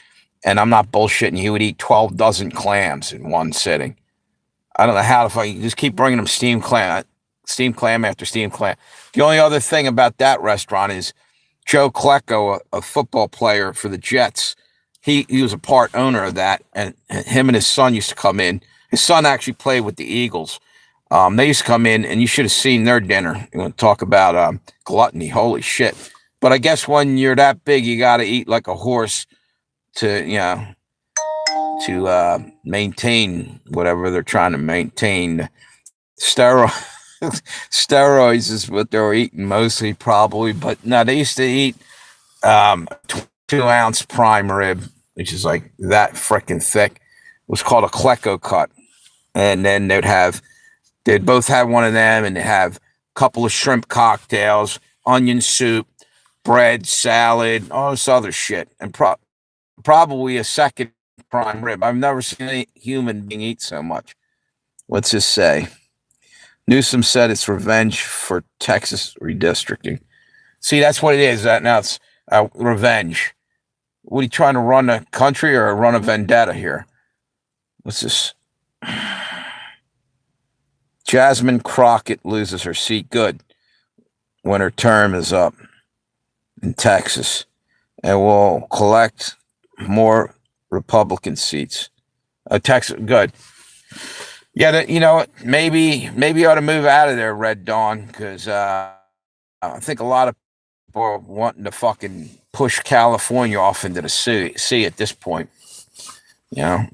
And I'm not bullshitting. He would eat 12 dozen clams in one sitting. I don't know how, if I just keep bringing him steamed clam after steamed clam. The only other thing about that restaurant is Joe Klecko, a football player for the Jets. He was a part owner of that, and him and his son used to come in. His son actually played with the Eagles. They used to come in, and you should have seen their dinner. You want to talk about gluttony? Holy shit! But I guess when you're that big, you got to eat like a horse to maintain whatever they're trying to maintain. Steroids is what they were eating mostly, probably. But no, they used to eat 2-ounce prime rib, which is like that freaking thick. It was called a Klecko cut, and then they'd both have one of them, and they have a couple of shrimp cocktails, onion soup, bread, salad, all this other shit, and probably a second prime rib. I've never seen any human being eat so much. What's this say? Newsom said it's revenge for Texas redistricting. See, that's what it is. Now it's revenge. What are you trying to run a country or run a vendetta here? What's this? Jasmine Crockett loses her seat. Good. When her term is up in Texas. And we'll collect more Republican seats. Texas, good. Yeah, you know what? Maybe you ought to move out of there, Red Dawn, because I think a lot of people are wanting to fucking push California off into the sea at this point. You know,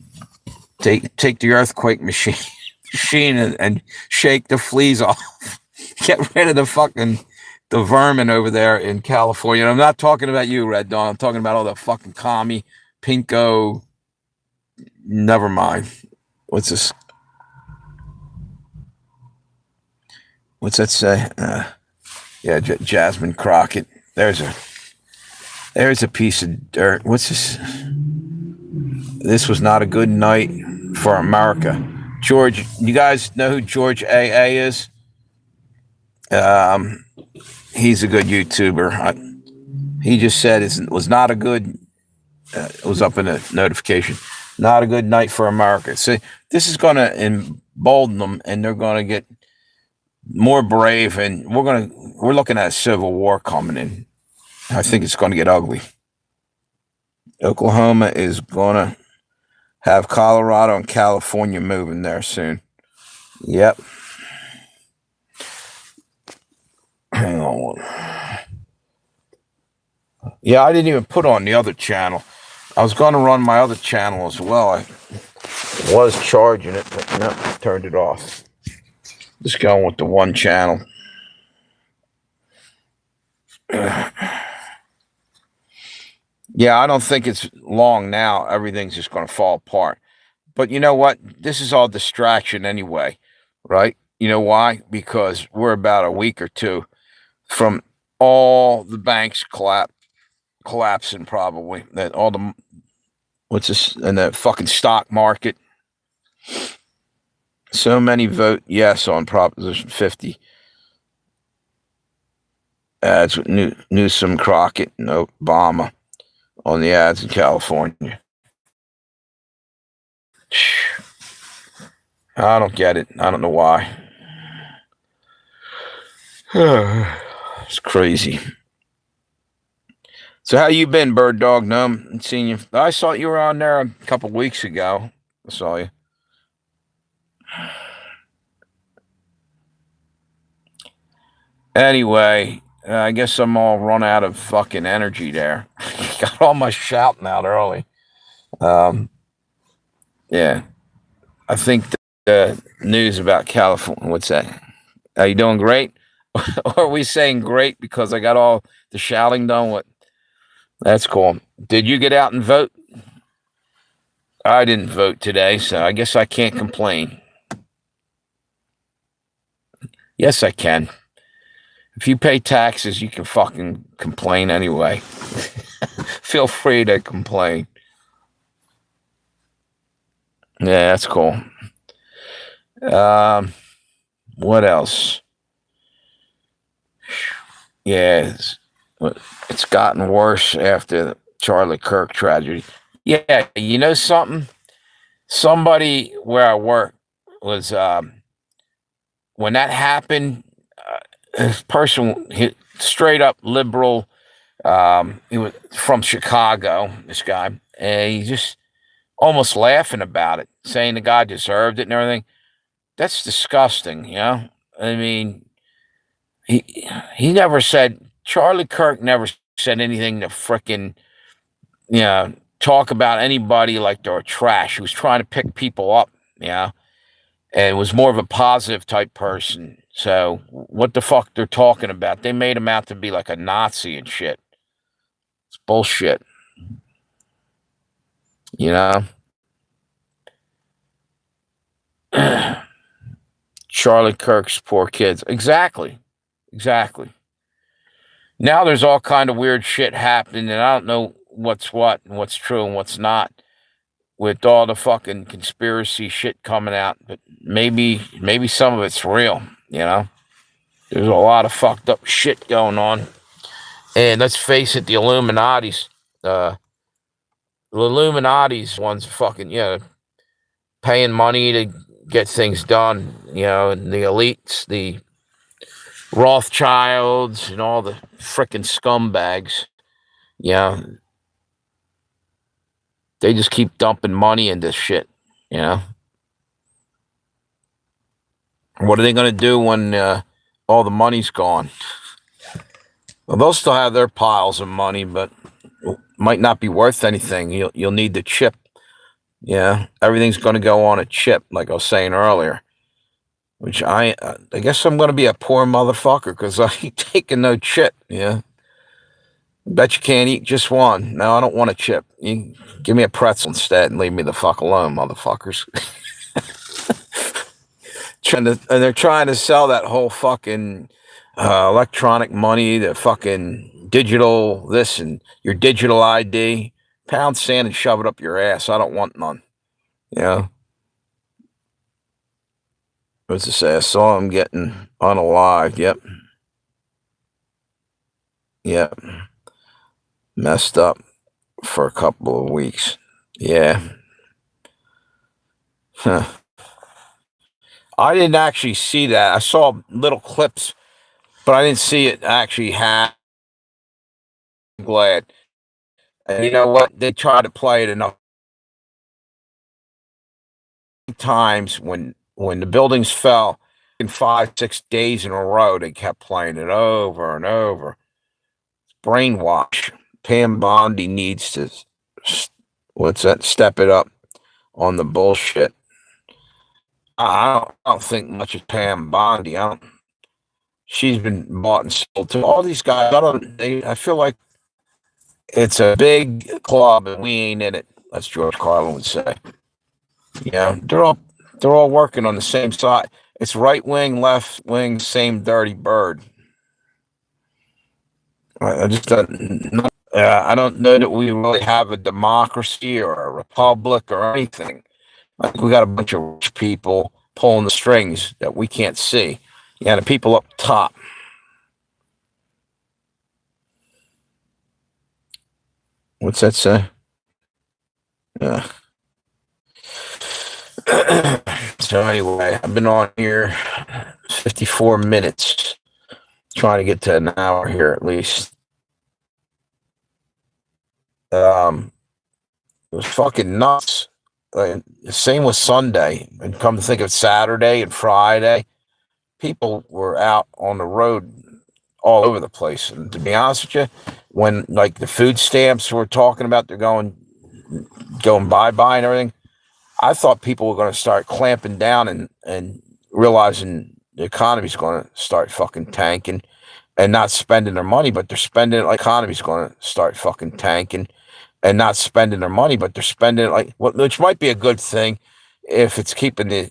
take the earthquake machine and shake the fleas off. Get rid of the vermin over there in California. And I'm not talking about you, Red Dawn. I'm talking about all the fucking commie, pinko. Never mind. What's this? What's that say? Yeah, Jasmine Crockett. There's a piece of dirt. What's this? This was not a good night for America. George, you guys know who George AA is? He's a good YouTuber. He just said it was not a good. It was up in a notification. Not a good night for America. See, this is going to embolden them, and they're going to get more brave, and we're looking at a civil war coming in. I think it's going to get ugly. Oklahoma is going to have Colorado and California moving there soon. Yep. Hang on. Yeah, I didn't even put on the other channel. I was going to run my other channel as well. I was charging it, but no, turned it off. Just going with the one channel. Yeah, I don't think it's long now. Everything's just going to fall apart. But you know what? This is all distraction anyway, right? You know why? Because we're about a week or two from all the banks collapsing, probably. That all the what's this in the fucking stock market? So many vote yes on Proposition 50. Ads with Newsom, Crockett, and Obama on the ads in California. I don't get it. I don't know why. It's crazy. So how you been, Bird Dog? No, I'm seeing you. I saw you were on there a couple weeks ago. I saw you. Anyway, I guess I'm all run out of fucking energy there. Got all my shouting out early. Um, yeah, I think the news about California. What's that? Are you doing great? Or are we saying great because I got all the shouting done? What? That's cool. Did you get out and vote? I didn't vote today, so I guess I can't complain. Yes, I can. If you pay taxes, you can fucking complain anyway. Feel free to complain. Yeah, that's cool. What else? Yeah, it's gotten worse after the Charlie Kirk tragedy. Yeah, you know something? Somebody where I work was when that happened. This person, straight up liberal. He was from Chicago. This guy, and he just almost laughing about it, saying the guy deserved it and everything. That's disgusting, you know? I mean, he never said, Charlie Kirk never said anything to frickin', you know, talk about anybody like they're trash. He was trying to pick people up, you know, and was more of a positive type person. So what the fuck they're talking about? They made him out to be like a Nazi and shit. It's bullshit. You know? Charlie Kirk's poor kids. Exactly. Now there's all kind of weird shit happening, and I don't know what's what and what's true and what's not with all the fucking conspiracy shit coming out. But maybe some of it's real, you know? There's a lot of fucked up shit going on. And let's face it, the Illuminati's ones fucking, paying money to get things done, and the elites, the Rothschilds, and all the frickin' scumbags, they just keep dumping money into shit, What are they going to do when all the money's gone? Well, they'll still have their piles of money, but it might not be worth anything. You'll need the chip. Yeah, everything's going to go on a chip, like I was saying earlier. Which I guess I'm going to be a poor motherfucker because I ain't taking no chip. Yeah, bet you can't eat just one. No, I don't want a chip. You give me a pretzel instead and leave me the fuck alone, motherfuckers. They're trying to sell that whole fucking electronic money, the fucking digital this and your digital ID. Pound sand and shove it up your ass. I don't want none. What's to say? I saw him getting unalived. Yep. Messed up for a couple of weeks. Yeah. Huh. I didn't actually see that. I saw little clips, but I didn't see it actually happen. I'm glad. And you know what? They tried to play it enough times when the buildings fell in 5-6 days in a row. They kept playing it over and over. Brainwash. Pam Bondi needs to step it up on the bullshit. I don't think much of Pam Bondi. She's been bought and sold to all these guys. I feel like it's a big club and we ain't in it, as George Carlin would say. They're all working on the same side. It's right wing, left wing, same dirty bird. I just don't. I don't know that we really have a democracy or a republic or anything. I think we got a bunch of rich people pulling the strings that we can't see. The people up top. What's that say? Yeah. So anyway, I've been on here 54 minutes, trying to get to an hour here at least. It was fucking nuts. Same with Sunday, and come to think of Saturday and Friday, people were out on the road all over the place. And to be honest with you, when like the food stamps were talking about they're going bye-bye and everything, I thought people were going to start clamping down and realizing the economy's going to start fucking tanking and not spending their money, but they're spending it like economy's going to start fucking tanking and not spending their money, but they're spending it like, which might be a good thing if it's keeping the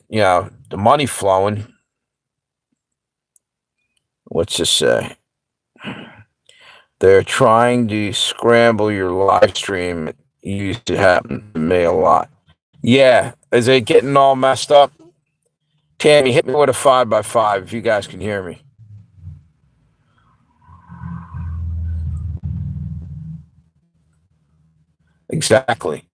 money flowing. What's this say? They're trying to scramble your live stream. It used to happen to me a lot. Yeah, is it getting all messed up? Tammy, hit me with a 5x5 if you guys can hear me. Exactly.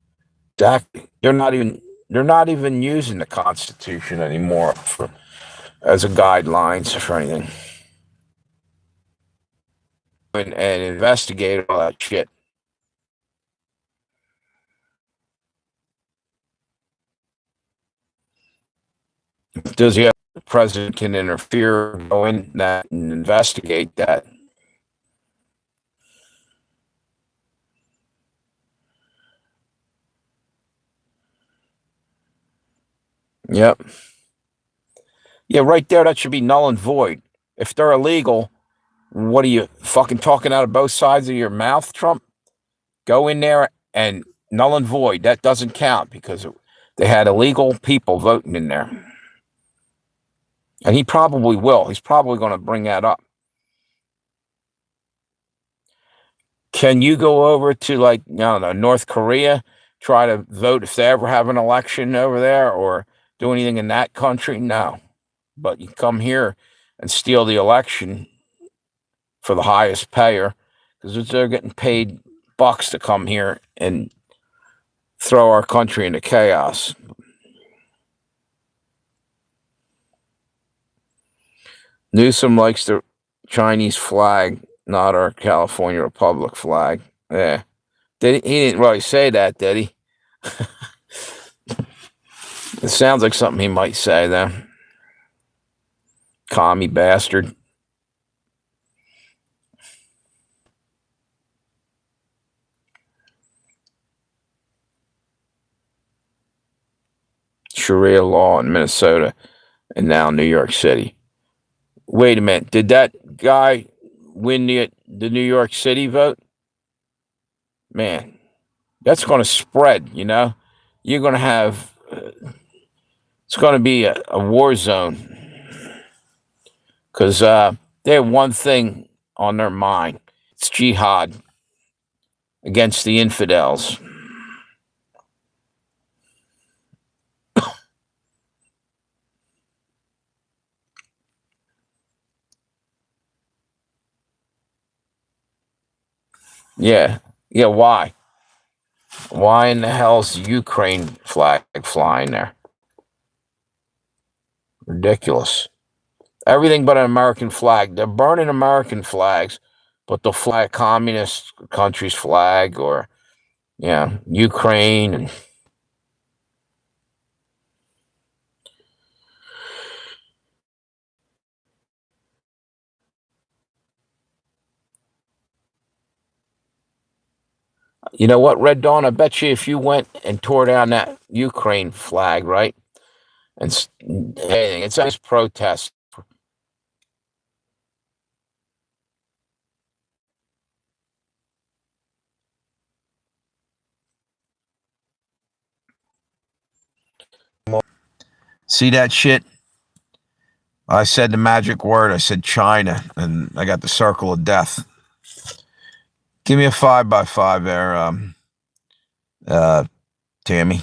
They're not even using the Constitution anymore as a guidelines for anything. And investigate all that shit. Does the president can interfere, go in that and investigate that? Yep. Yeah, right there, that should be null and void. If they're illegal, what are you fucking talking out of both sides of your mouth, Trump? Go in there and null and void. That doesn't count because they had illegal people voting in there. And he probably will. He's probably going to bring that up. Can you go over to, like, I don't know, North Korea, try to vote if they ever have an election over there or do anything in that country? No. But you come here and steal the election for the highest payer because they're getting paid bucks to come here and throw our country into chaos. Newsom likes the Chinese flag, not our California Republic flag. Yeah. He didn't really say that, did he? It sounds like something he might say, though. Commie bastard. Sharia law in Minnesota and now New York City. Wait a minute. Did that guy win the New York City vote? Man, that's going to spread, You're going to have... it's going to be a war zone. Because they have one thing on their mind. It's jihad against the infidels. Yeah. Yeah, why? Why in the hell's the Ukraine flag flying there? Ridiculous. Everything but an American flag. They're burning American flags, but they'll fly a communist country's flag or, Ukraine. And you know what, Red Dawn? I bet you if you went and tore down that Ukraine flag, right? And anything, it's a protest. See that shit? I said the magic word. I said China, and I got the circle of death. Give me a 5x5 there, Tammy.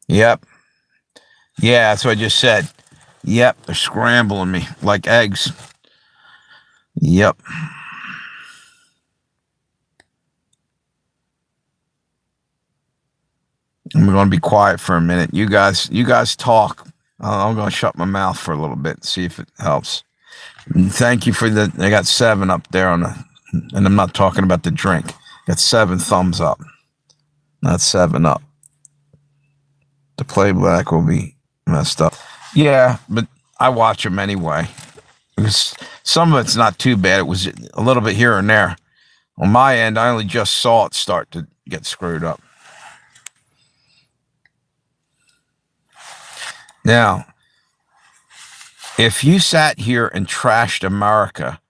Yep. Yeah, that's what I just said. Yep, they're scrambling me like eggs. Yep. I'm going to be quiet for a minute. You guys talk. I'm going to shut my mouth for a little bit, see if it helps. And thank you for I got 7 up there and I'm not talking about the drink. Got 7 thumbs up. Not 7 up. The playback will be messed up. Yeah, but I watch them anyway. Some of it's not too bad. It was a little bit here and there. On my end, I only just saw it start to get screwed up. Now, if you sat here and trashed America,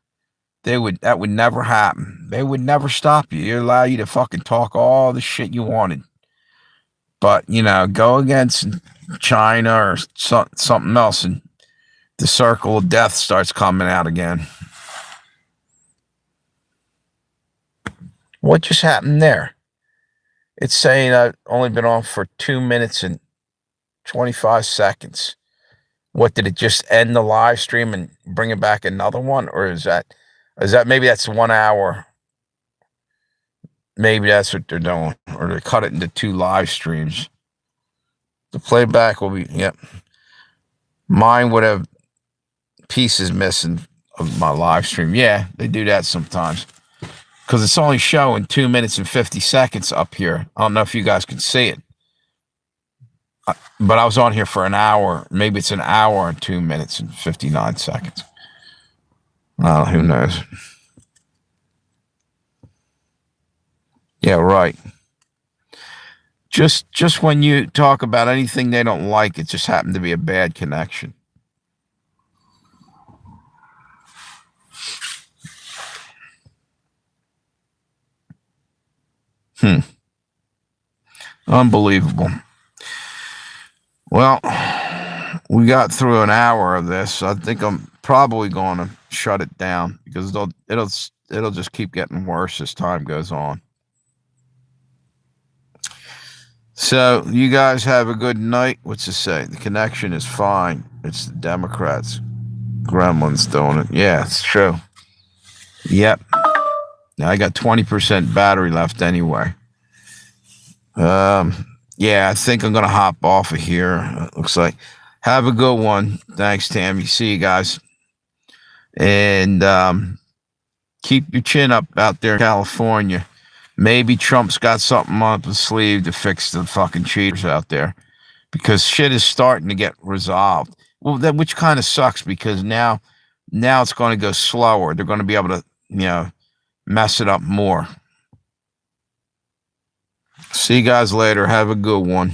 that would never happen. They would never stop you. They allow you to fucking talk all the shit you wanted. But, go against China or something else, and the circle of death starts coming out again. What just happened there? It's saying I've only been on for 2 minutes and 25 seconds. What, did it just end the live stream and bring it back another one? Or is that maybe that's 1 hour? Maybe that's what they're doing. Or they cut it into 2 live streams. The playback will be, yep. Mine would have pieces missing of my live stream. Yeah, they do that sometimes. Because it's only showing 2 minutes and 50 seconds up here. I don't know if you guys can see it. But I was on here for an hour. Maybe it's an hour and 2 minutes and 59 seconds. Who knows? Yeah, right. Just when you talk about anything they don't like, it just happened to be a bad connection. Unbelievable. Well, we got through an hour of this. I think I'm probably going to shut it down because it'll just keep getting worse as time goes on. So you guys have a good night. What's it say? The connection is fine. It's the Democrats. Gremlins doing it. Yeah, it's true. Yep. Now I got 20% battery left anyway. Yeah, I think I'm going to hop off of here. Looks like. Have a good one. Thanks, Tammy. See you guys. And keep your chin up out there in California. Maybe Trump's got something up his sleeve to fix the fucking cheaters out there. Because shit is starting to get resolved. Well, which kind of sucks because now it's going to go slower. They're going to be able to, mess it up more. See you guys later. Have a good one.